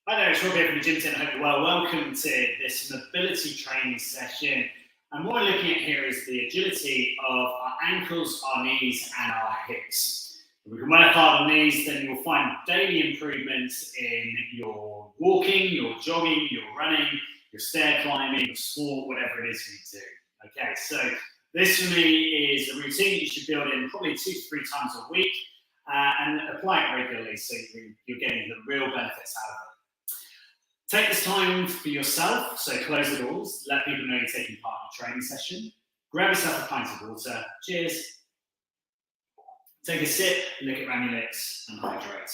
Hi there, it's Rob here from the Gym Centre. I hope you're well. Welcome to this mobility training session. And what we're looking at here is the agility of our ankles, our knees, and our hips. If we can work hard on these, then you'll find daily improvements in your walking, your jogging, your running, your stair climbing, your sport, whatever it is you do. Okay, so this for me is a routine that you should build in probably 2 to 3 times a week and apply it regularly so you're getting the real benefits out of it. Take this time for yourself, so close the doors, let people know you're taking part in a training session, grab yourself a pint of water, cheers, take a sip, lick it around your lips and hydrate.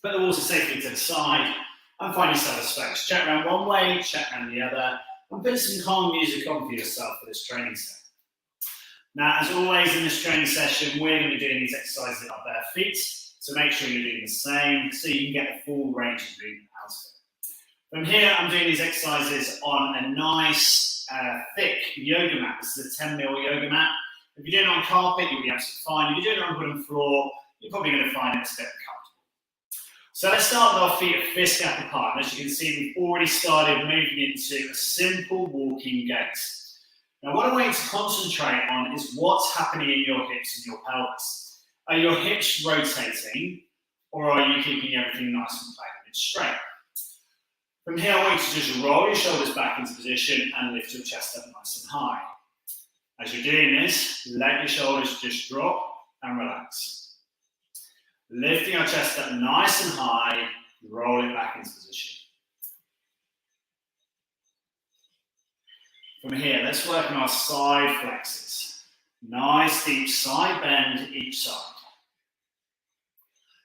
Put the water safely to the side and find yourself a space. Check around one way, check around the other, and put some calm music on for yourself for this training session. Now, as always in this training session, we're going to be doing these exercises at our bare feet, so make sure you're doing the same so you can get the full range of movement out of it. From here, I'm doing these exercises on a nice, thick yoga mat. This is a 10mm yoga mat. If you're doing it on carpet, you'll be absolutely fine. If you're doing it on wooden floor, you're probably going to find it a bit uncomfortable. So let's start with our feet at fist gap apart. And as you can see, we've already started moving into a simple walking gait. Now, what I want you to concentrate on is what's happening in your hips and your pelvis. Are your hips rotating, or are you keeping everything nice and plain and straight? From here, I want you to just roll your shoulders back into position and lift your chest up nice and high. As you're doing this, let your shoulders just drop and relax. Lifting our chest up nice and high, roll it back into position. From here, let's work on our side flexors. Nice deep side bend each side.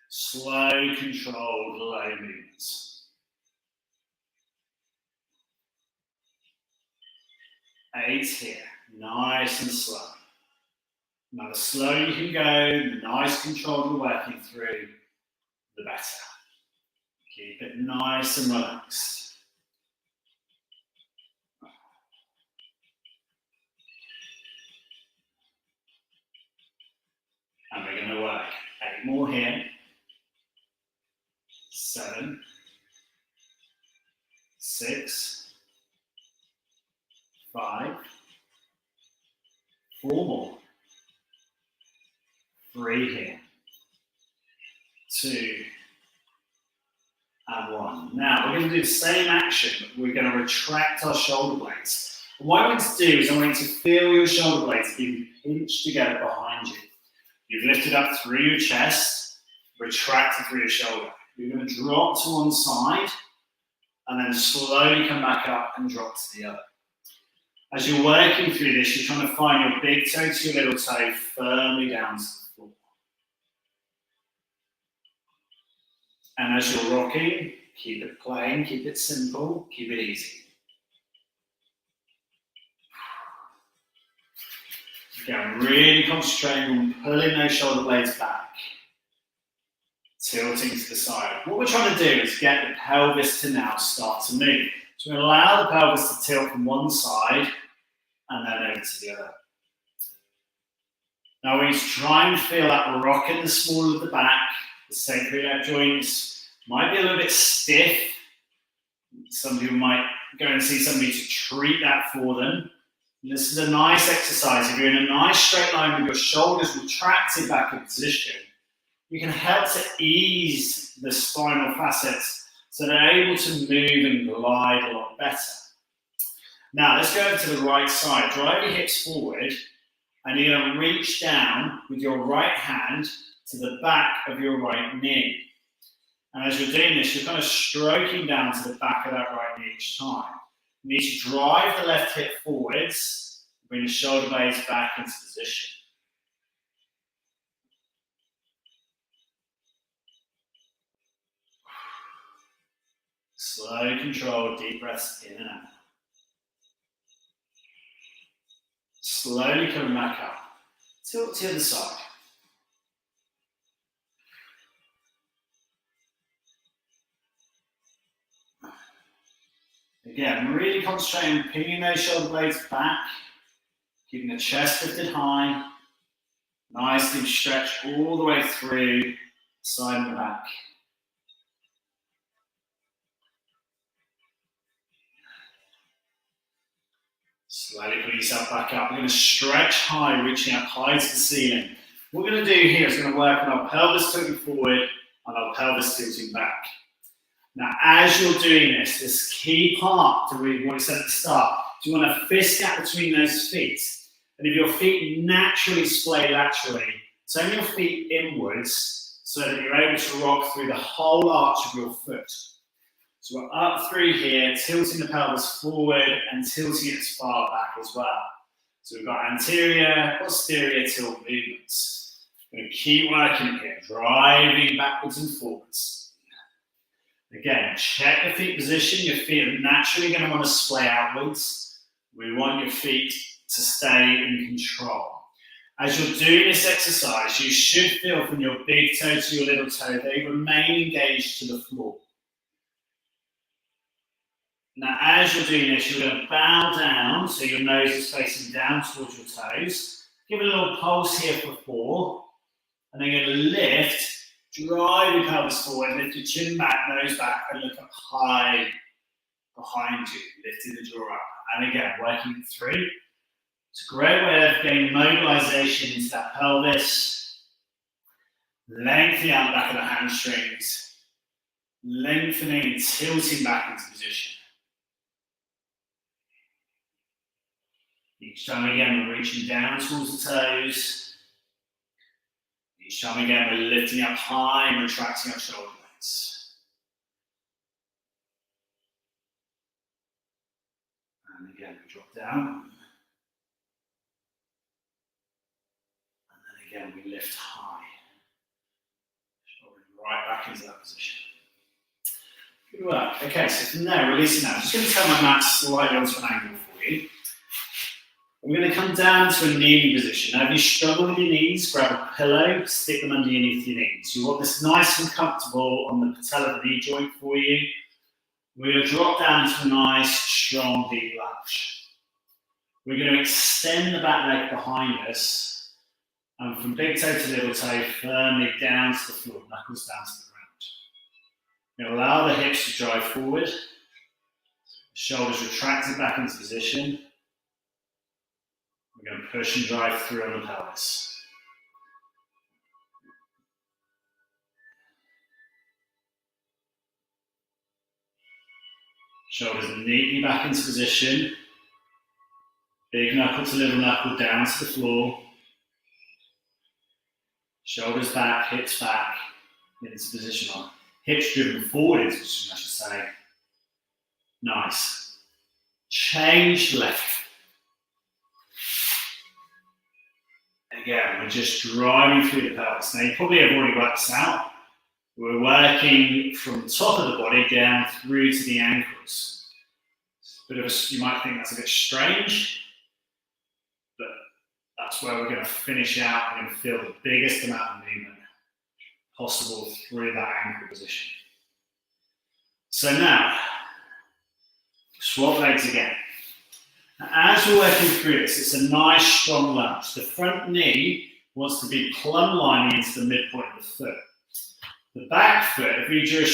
Slow, controlled, low movements. 8 here, nice and slow. Now, the slower you can go, the nice control you're working through, the better. Keep it nice and relaxed. And we're going to work 8 more here. 7, 6, 5, 4 more, 3 here, 2, and 1. Now, we're going to do the same action, but we're going to retract our shoulder blades. And what I want to do is I want you to feel your shoulder blades being pinched together behind you. You've lifted up through your chest, retracted through your shoulder. You're going to drop to one side, and then slowly come back up and drop to the other. As you're working through this, you're trying to find your big toe to your little toe firmly down to the floor. And as you're rocking, keep it plain, keep it simple, keep it easy. Again, really concentrating on pulling those shoulder blades back, tilting to the side. What we're trying to do is get the pelvis to now start to move. So we're going to allow the pelvis to tilt from one side and then over to the other. Now we try and feel that rock in the small of the back. The sacroiliac joints might be a little bit stiff. Some people might go and see somebody to treat that for them. And this is a nice exercise. If you're in a nice straight line with your shoulders retracted back in position, you can help to ease the spinal facets so they're able to move and glide a lot better. Now, let's go over to the right side. Drive your hips forward, and you're going to reach down with your right hand to the back of your right knee. And as you're doing this, you're kind of stroking down to the back of that right knee each time. You need to drive the left hip forwards, bring the shoulder blades back into position. Slow, controlled, deep breaths in and out. Slowly coming back up. Tilt to the other side. Again, really concentrating on pinging those shoulder blades back, keeping the chest lifted high. Nice deep stretch all the way through, side and the back. Slowly putting yourself back up. We're going to stretch high, reaching up high to the ceiling. What we're going to do here is going to work on our pelvis tilting forward and our pelvis tilting back. Now, as you're doing this, this key part to really what I said at the start, you want a fist gap between those feet. And if your feet naturally splay laterally, turn your feet inwards so that you're able to rock through the whole arch of your foot. So we're up through here, tilting the pelvis forward and tilting it as far back as well. So we've got anterior, posterior tilt movements. We're going to keep working here, driving backwards and forwards. Again, check the feet position. Your feet are naturally going to want to splay outwards. We want your feet to stay in control. As you're doing this exercise, you should feel from your big toe to your little toe, they remain engaged to the floor. Now, as you're doing this, you're going to bow down, so your nose is facing down towards your toes. Give it a little pulse here for 4. And then you're going to lift, drive your pelvis forward, lift your chin back, nose back, and look up high behind you, lifting the jaw up. And again, working it through. It's a great way of getting mobilization into that pelvis, lengthening out the back of the hamstrings, lengthening and tilting back into position. Each time again, we're reaching down towards the toes. Each time again, we're lifting up high and retracting our shoulder blades. And again, we drop down. And then again, we lift high. Shoulders right back into that position. Good work. Okay, so from there, releasing out. I'm just going to turn my mat slightly onto an angle for you. We're going to come down to a kneeling position. Now, if you struggle with your knees, grab a pillow, stick them underneath your knees. You want this nice and comfortable on the patella of the knee joint for you. We're going to drop down to a nice, strong, deep lunge. We're going to extend the back leg behind us, and from big toe to little toe, firmly down to the floor, knuckles down to the ground. We're going to allow the hips to drive forward, shoulders retracted back into position. We're going to push and drive through on the pelvis. Shoulders neatly back into position. Big knuckle to little knuckle down to the floor. Shoulders back, hips back, into position on. Hips driven forward into position, I should say. Nice. Change left. Again, we're just driving through the pelvis. Now, you probably have already worked this out. We're working from the top of the body down through to the ankles. It's a bit of you might think that's a bit strange, but that's where we're going to finish out. We're going to feel the biggest amount of movement possible through that ankle position. So now, swap legs again. As we're working through this, it's a nice strong lunge. The front knee wants to be plumb lining into the midpoint of the foot. The back foot, if we drew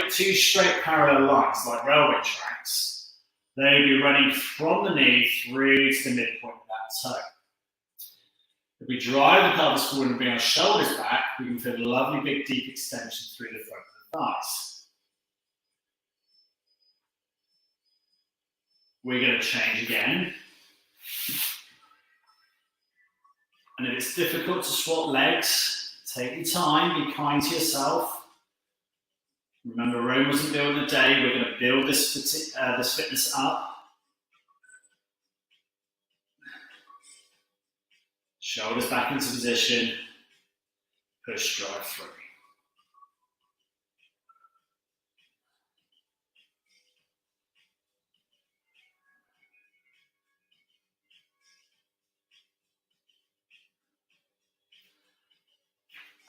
two straight parallel lines like railway tracks, they would be running from the knee through to the midpoint of that toe. If we drive the pelvis forward and bring our shoulders back, we can feel a lovely big deep extension through the front of the thighs. We're going to change again. And if it's difficult to swap legs, take your time, be kind to yourself. Remember, Rome wasn't built in a day. We're going to build this fitness up. Shoulders back into position. Push, drive through.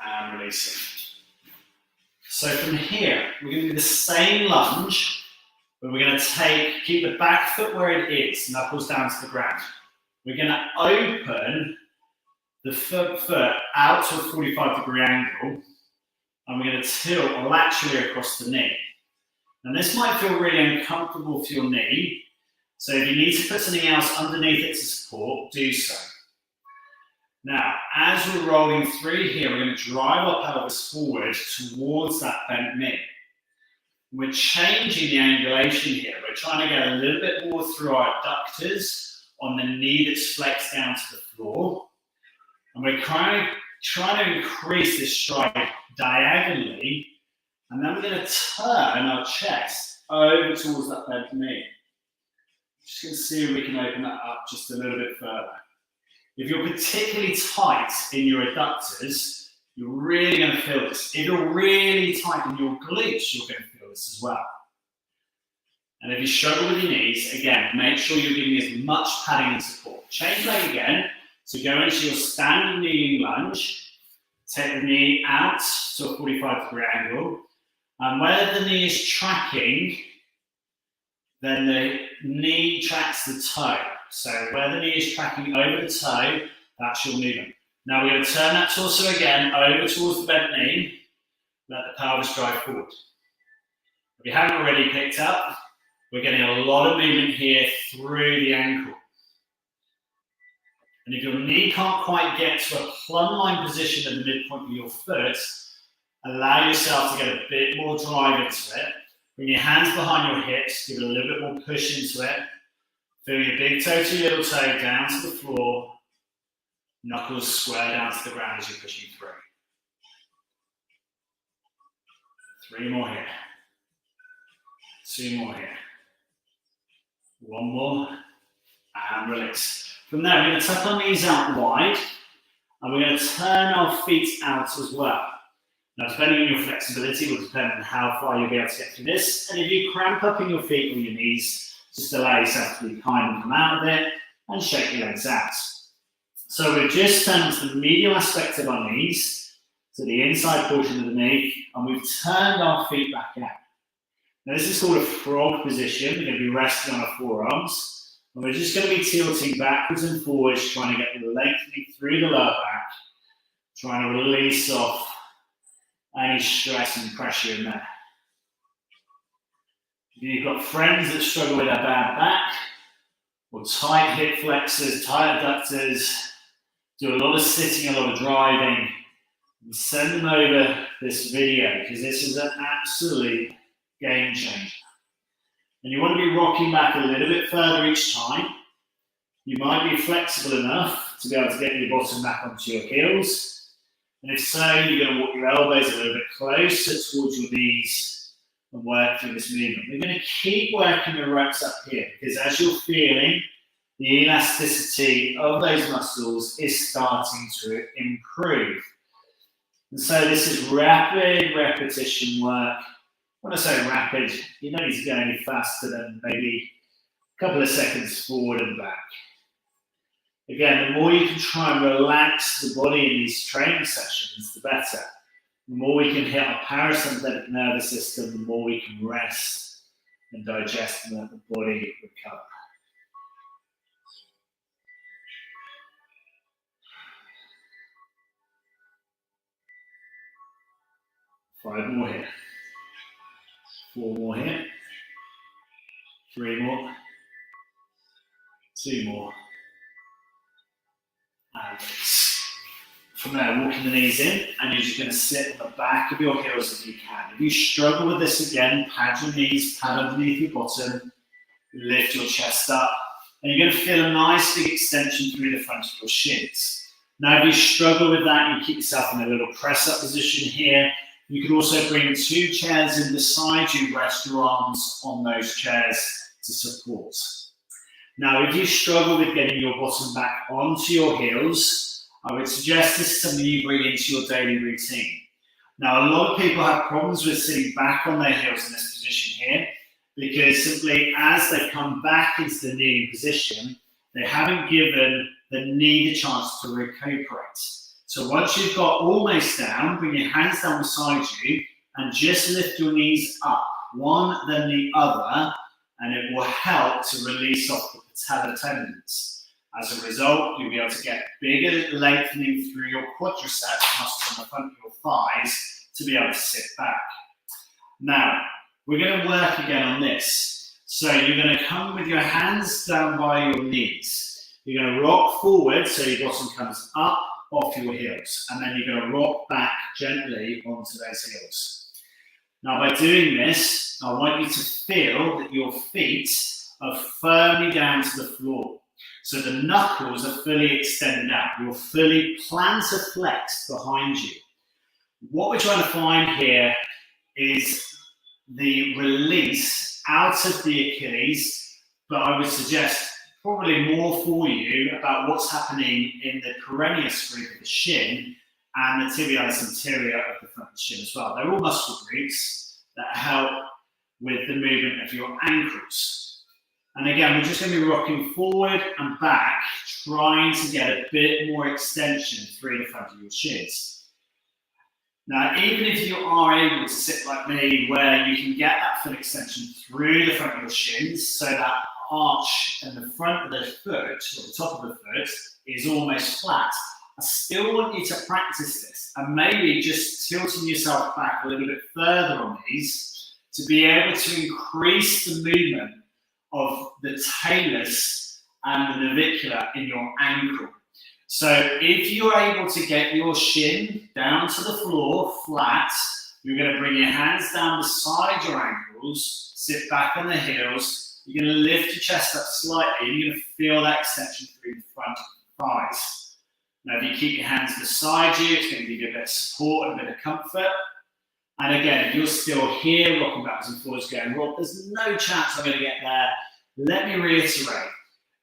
And releasing. So from here, we're going to do the same lunge, but we're going to keep the back foot where it is, knuckles down to the ground. We're going to open the foot out to a 45-degree angle, and we're going to tilt laterally across the knee. And this might feel really uncomfortable for your knee, So if you need to put something else underneath it to support, do so. Now, as we're rolling through here, we're going to drive our pelvis forward towards that bent knee. We're changing the angulation here. We're trying to get a little bit more through our adductors on the knee that's flexed down to the floor. And we're trying to increase this stride diagonally. And then we're going to turn our chest over towards that bent knee. Just going to see if we can open that up just a little bit further. If you're particularly tight in your adductors, you're really going to feel this. If you're really tight in your glutes, you're going to feel this as well. And if you struggle with your knees, again, make sure you're giving as much padding and support. Change leg again. So go into your standing kneeling lunge. Take the knee out to a 45-degree angle. And where the knee is tracking, then the knee tracks the toe. So where the knee is tracking over the toe, that's your movement. Now we're going to turn that torso again over towards the bent knee. Let the pelvis drive forward. If you haven't already picked up, we're getting a lot of movement here through the ankle. And if your knee can't quite get to a plumb line position at the midpoint of your foot, allow yourself to get a bit more drive into it. Bring your hands behind your hips, give it a little bit more push into it. Feel your big toe to your little toe down to the floor. Knuckles square down to the ground as you're pushing through. 3 more here. 2 more here. 1 more. And release. From there, we're going to tuck our knees out wide. And we're going to turn our feet out as well. Now, depending on your flexibility, will depend on how far you'll be able to get through this. And if you cramp up in your feet or your knees, just allow yourself to be kind and come out of it and shake your legs out. So we've just turned to the medial aspect of our knees, to the inside portion of the knee, and we've turned our feet back out. Now this is called a frog position. We're going to be resting on our forearms, and we're just going to be tilting backwards and forwards, trying to get the lengthening through the lower back, trying to release off any stress and pressure in there. If you've got friends that struggle with a bad back, or tight hip flexors, tight adductors, do a lot of sitting, a lot of driving, send them over this video because this is an absolute game changer. And you want to be rocking back a little bit further each time. You might be flexible enough to be able to get your bottom back onto your heels. And if so, you're going to walk your elbows a little bit closer towards your knees and work through this movement. We're going to keep working the reps up here because as you're feeling, the elasticity of those muscles is starting to improve. And so this is rapid repetition work. When I say rapid, you don't need to go any faster than maybe a couple of seconds forward and back. Again, the more you can try and relax the body in these training sessions, the better. The more we can hit our parasympathetic nervous system, the more we can rest and digest and let the body recover. Five more here. 4 more here. 3 more. 2 more. And release. From there, walking the knees in, and you're just going to sit on the back of your heels if you can. If you struggle with this again, pad your knees, pad underneath your bottom, lift your chest up, and you're going to feel a nice big extension through the front of your shins. Now, if you struggle with that, you keep yourself in a little press-up position here. You can also bring 2 chairs in beside you, rest your arms on those chairs to support. Now, if you struggle with getting your bottom back onto your heels, I would suggest this is something you bring into your daily routine. Now, a lot of people have problems with sitting back on their heels in this position here because simply as they come back into the kneeling position, they haven't given the knee the chance to recuperate. So once you've got almost down, bring your hands down beside you and just lift your knees up, one then the other, and it will help to release off the patellar tendons. As a result, you'll be able to get bigger lengthening through your quadriceps, muscles on the front of your thighs, to be able to sit back. Now, we're going to work again on this. So you're going to come with your hands down by your knees. You're going to rock forward so your bottom comes up off your heels. And then you're going to rock back gently onto those heels. Now by doing this, I want you to feel that your feet are firmly down to the floor. So the knuckles are fully extended out. You're fully plantar flexed behind you. What we're trying to find here is the release out of the Achilles, but I would suggest probably more for you about what's happening in the peroneus group of the shin and the tibialis anterior of the front of the shin as well. They're all muscle groups that help with the movement of your ankles. And again, we're just going to be rocking forward and back, trying to get a bit more extension through the front of your shins. Now, even if you are able to sit like me, where you can get that full extension through the front of your shins, so that arch in the front of the foot, or the top of the foot, is almost flat, I still want you to practice this, and maybe just tilting yourself back a little bit further on these to be able to increase the movement of the talus and the navicular in your ankle. So if you're able to get your shin down to the floor flat, you're going to bring your hands down beside your ankles, sit back on the heels, you're going to lift your chest up slightly, and you're going to feel that extension through the front of the thighs. Now if you keep your hands beside you, it's going to give you a bit of support and a bit of comfort. And again, if you're still here, rocking backwards and forwards going, Rob, there's no chance I'm going to get there. Let me reiterate.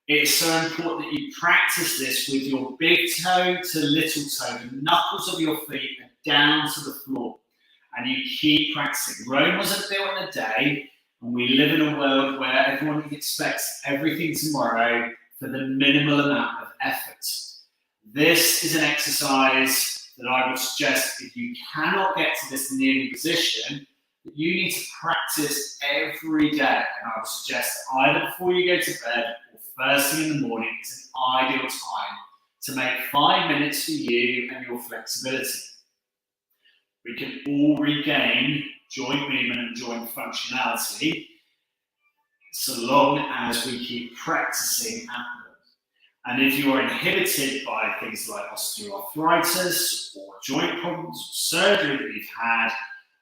It's so important that you practice this with your big toe to little toe. The knuckles of your feet are down to the floor. And you keep practicing. Rome wasn't built in a day. And we live in a world where everyone expects everything tomorrow for the minimal amount of effort. This is an exercise that I would suggest, if you cannot get to this kneeling position, that you need to practice every day. And I would suggest either before you go to bed or first thing in the morning is an ideal time to make 5 minutes for you and your flexibility. We can all regain joint movement and joint functionality so long as we keep practicing at them. And if you are inhibited by things like osteoarthritis or joint problems or surgery that you've had,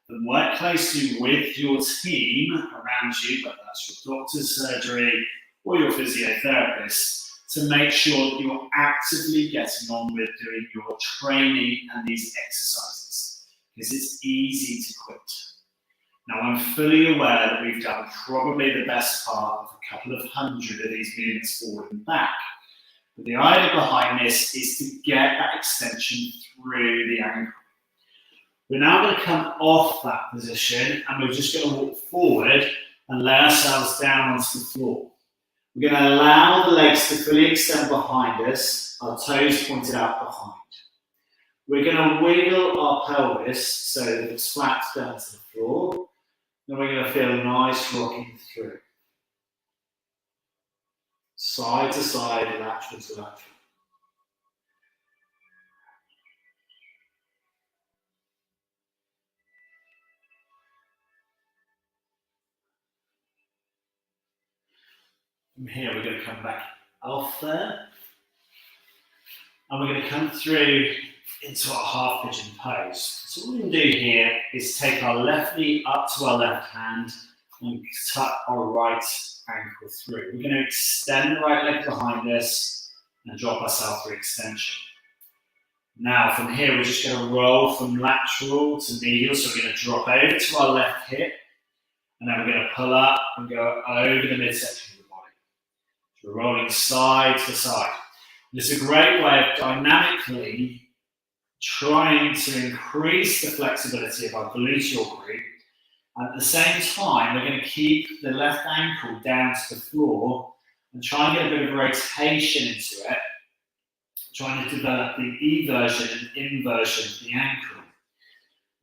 then work closely with your team around you, whether that's your doctor's surgery or your physiotherapist, to make sure that you're actively getting on with doing your training and these exercises, because it's easy to quit. Now, I'm fully aware that we've done probably the best part of a couple of hundred of these movements forward and back. But the idea behind this is to get that extension through the ankle. We're now going to come off that position and we're just going to walk forward and lay ourselves down onto the floor. We're going to allow the legs to fully extend behind us, our toes pointed out behind. We're going to wiggle our pelvis so that it's flat down to the floor. Then we're going to feel nice rocking through. Side to side, lateral to lateral. From here, we're going to come back off there. And we're going to come through into our half pigeon pose. So what we're going to do here is take our left knee up to our left hand and tuck our right ankle through. We're going to extend the right leg behind us and drop ourselves through extension. Now from here, we're just going to roll from lateral to medial. So we're going to drop over to our left hip, and then we're going to pull up and go over the midsection of the body. So we're rolling side to side. And it's a great way of dynamically trying to increase the flexibility of our gluteal group. At the same time, we're going to keep the left ankle down to the floor and try and get a bit of rotation into it, trying to develop the eversion and inversion of the ankle.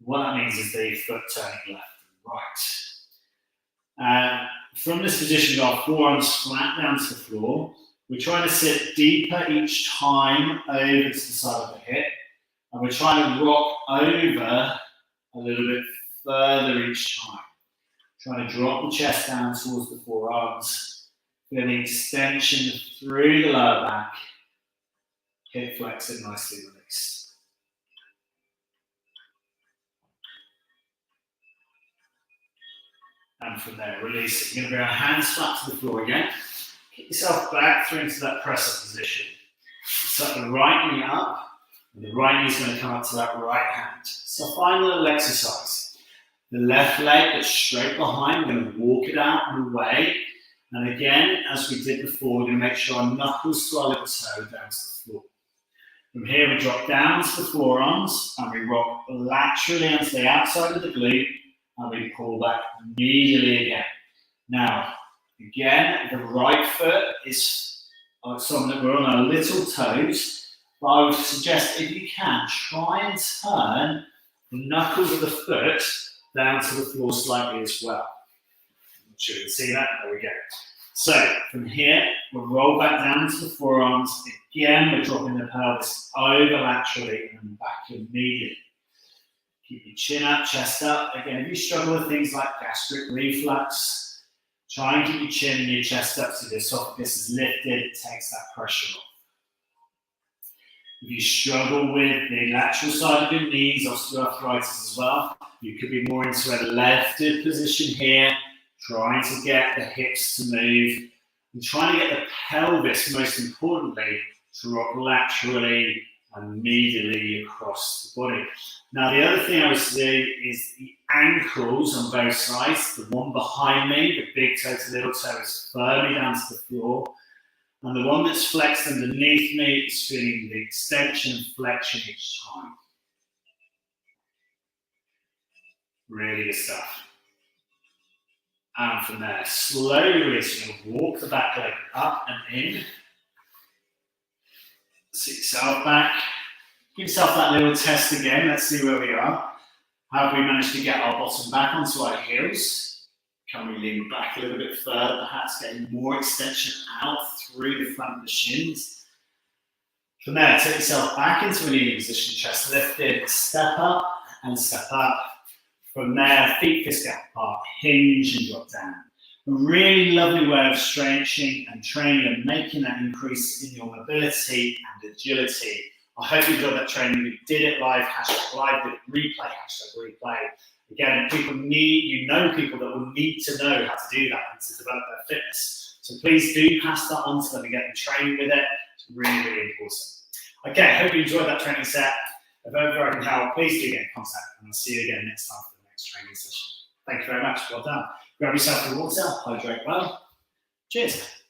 What that means is the foot turning left and right. From this position, with our forearms flat down to the floor, we're trying to sit deeper each time over to the side of the hip, and we're trying to rock over a little bit further each time. Trying to drop the chest down towards the forearms. Feel the extension through the lower back. Hip flexor nicely released. And from there, releasing. You're going to bring our hands flat to the floor again. Kick yourself back through into that press-up position. Set the right knee up, and the right knee is going to come up to that right hand. So final little exercise. The left leg that's straight behind, we're going to walk it out and away. And again, as we did before, we're going to make sure our knuckles to our little toe down to the floor. From here, we drop down to the forearms, and we rock laterally onto the outside of the glute, and we pull back immediately again. Now, again, the right foot is something that we're on our little toes, but I would suggest if you can, try and turn the knuckles of the foot down to the floor slightly as well. I'm sure you can see that. There we go. So from here, we'll roll back down to the forearms. Again, we're dropping the pelvis over laterally and back immediately. Keep your chin up, chest up. Again, if you struggle with things like gastric reflux, try and keep your chin and your chest up so the esophagus is lifted. It takes that pressure off. If you struggle with the lateral side of your knees, osteoarthritis as well, you could be more into a lifted position here, trying to get the hips to move, and trying to get the pelvis, most importantly, to rock laterally and medially across the body. Now, the other thing I would say is the ankles on both sides. The one behind me, the big toe to little toe, is firmly down to the floor. And the one that's flexed underneath me is feeling the extension and flexion each time. Really good stuff. And from there, slowly releasing, walk the back leg up and in. Sit yourself back. Give yourself that little test again. Let's see where we are. Have we managed to get our bottom back onto our heels? Can we lean back a little bit further, perhaps getting more extension out through the front of the shins? From there, take yourself back into a kneeling position, chest lifted, step up and step up. From there, feet fist gap apart, hinge and drop down. A really lovely way of stretching and training and making that increase in your mobility and agility. I hope you enjoyed that training. We did it live, #live, did it replay, #replay. Again, people people that will need to know how to do that and to develop their fitness. So please do pass that on to them and get them training with it. It's really, really important. Okay, I hope you enjoyed that training set. If ever I can help, please do get in contact, and I'll see you again next time for the next training session. Thank you very much. Well done. Grab yourself a water, hydrate well. Cheers.